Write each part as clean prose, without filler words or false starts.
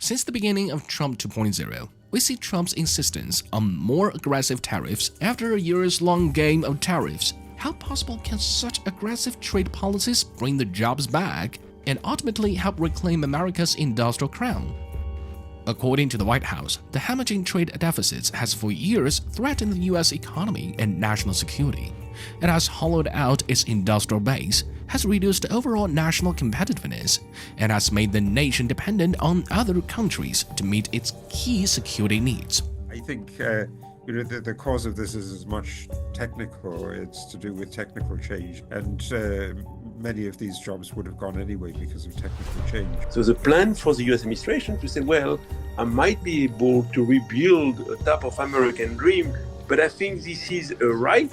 Since the beginning of Trump 2.0, we see Trump's insistence on more aggressive tariffs after a years-long game of tariffs. How possible can such aggressive trade policies bring the jobs back and ultimately help reclaim America's industrial crown? According to the White House, the hemorrhaging trade deficits has for years threatened the U.S. economy and national security. It has hollowed out its industrial base, has reduced overall national competitiveness, and has made the nation dependent on other countries to meet its key security needs. I think the cause of this is as much technical. It's to do with technical change, and many of these jobs would have gone anyway because of technical change. So the plan for the US administration to say, well, I might be able to rebuild a type of American dream, but I think this is a right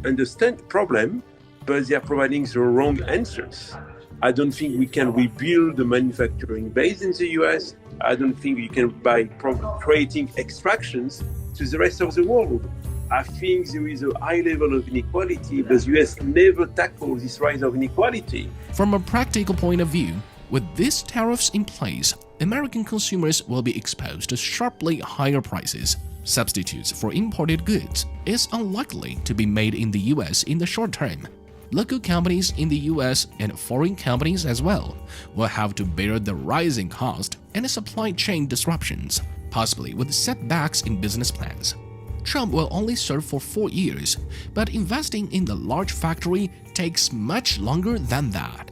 understand problem, but they are providing the wrong answers. I don't think we can rebuild the manufacturing base in the US. I don't think we can by creating extractions to the rest of the world. I think there is a high level of inequality, but the US never tackled this rise of inequality. From a practical point of view, with these tariffs in place, American consumers will be exposed to sharply higher prices. Substitutes for imported goods is unlikely to be made in the US in the short term. Local companies in the US and foreign companies as well will have to bear the rising cost and the supply chain disruptions, possibly with setbacks in business plans. Trump will only serve for 4 years, but investing in the large factory takes much longer than that.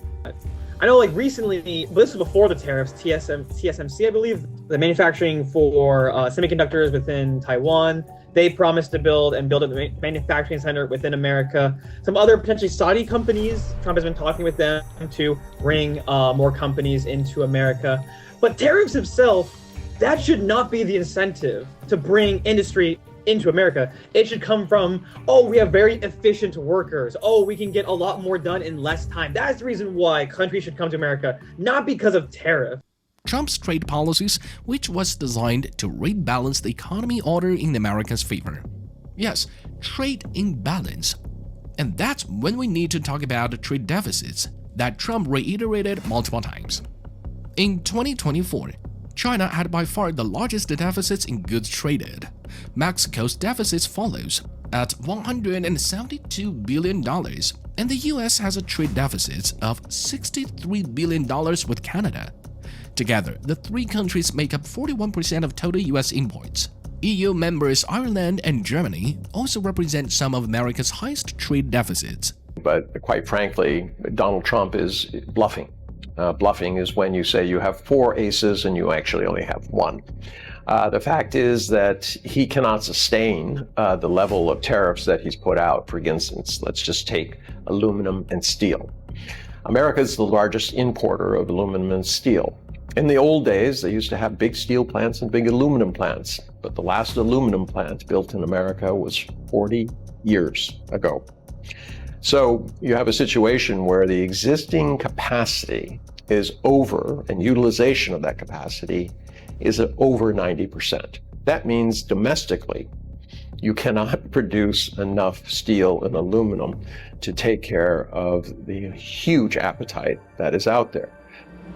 I know, like recently, this was before the tariffs, TSMC, I believe, the manufacturing for semiconductors within Taiwan. They promised to build a manufacturing center within America. Some other potentially Saudi companies, Trump has been talking with them to bring more companies into America. But tariffs itself, that should not be the incentive to bring industry into America. It should come from, oh, we have very efficient workers. Oh, we can get a lot more done in less time. That's the reason why countries should come to America, not because of tariff. Trump's trade policies, which was designed to rebalance the economy order in America's favor. Yes, trade imbalance. And that's when we need to talk about the trade deficits that Trump reiterated multiple times. In 2024, China had by far the largest deficits in goods traded. Mexico's deficits follows at $172 billion, and the US has a trade deficit of $63 billion with Canada. Together, the three countries make up 41% of total US imports. EU members Ireland and Germany also represent some of America's highest trade deficits. But quite frankly, Donald Trump is bluffing. Bluffing is when you say you have 4 aces and you actually only have 1. The fact is that he cannot sustain the level of tariffs that he's put out. For instance, let's just take aluminum and steel. America is the largest importer of aluminum and steel. In the old days, they used to have big steel plants and big aluminum plants, but the last aluminum plant built in America was 40 years ago. So you have a situation where the existing capacity is over, and utilization of that capacity is at over 90%. That means domestically, you cannot produce enough steel and aluminum to take care of the huge appetite that is out there.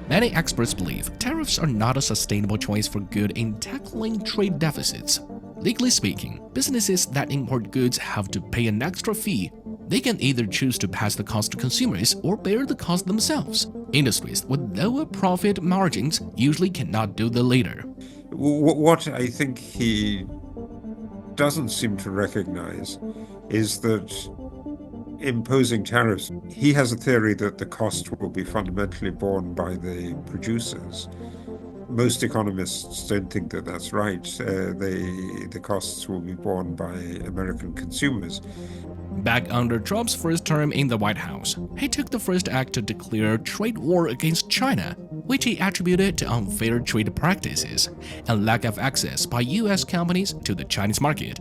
Many experts believe tariffs are not a sustainable choice for good in tackling trade deficits. Legally speaking, businesses that import goods have to pay an extra fee. They can either choose to pass the cost to consumers or bear the cost themselves. Industries with lower profit margins usually cannot do the latter. What I think he doesn't seem to recognize is that imposing tariffs, he has a theory that the cost will be fundamentally borne by the producers. Most economists don't think that that's right. The costs will be borne by American consumers. Back under Trump's first term in the White House, he took the first act to declare trade war against China, which he attributed to unfair trade practices and lack of access by US companies to the Chinese market.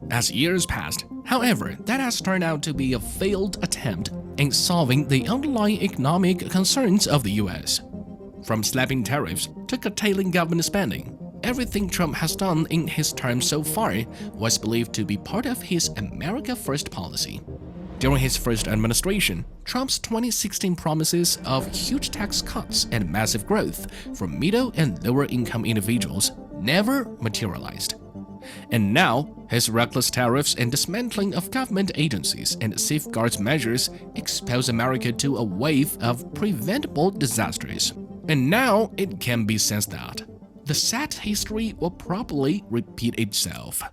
As years passed, however, that has turned out to be a failed attempt in solving the underlying economic concerns of the US. From slapping tariffs to curtailing government spending, everything Trump has done in his term so far was believed to be part of his America First policy. During his first administration, Trump's 2016 promises of huge tax cuts and massive growth for middle and lower income individuals never materialized. And now, his reckless tariffs and dismantling of government agencies and safeguards measures expose America to a wave of preventable disasters. And now it can be sensed that the sad history will probably repeat itself.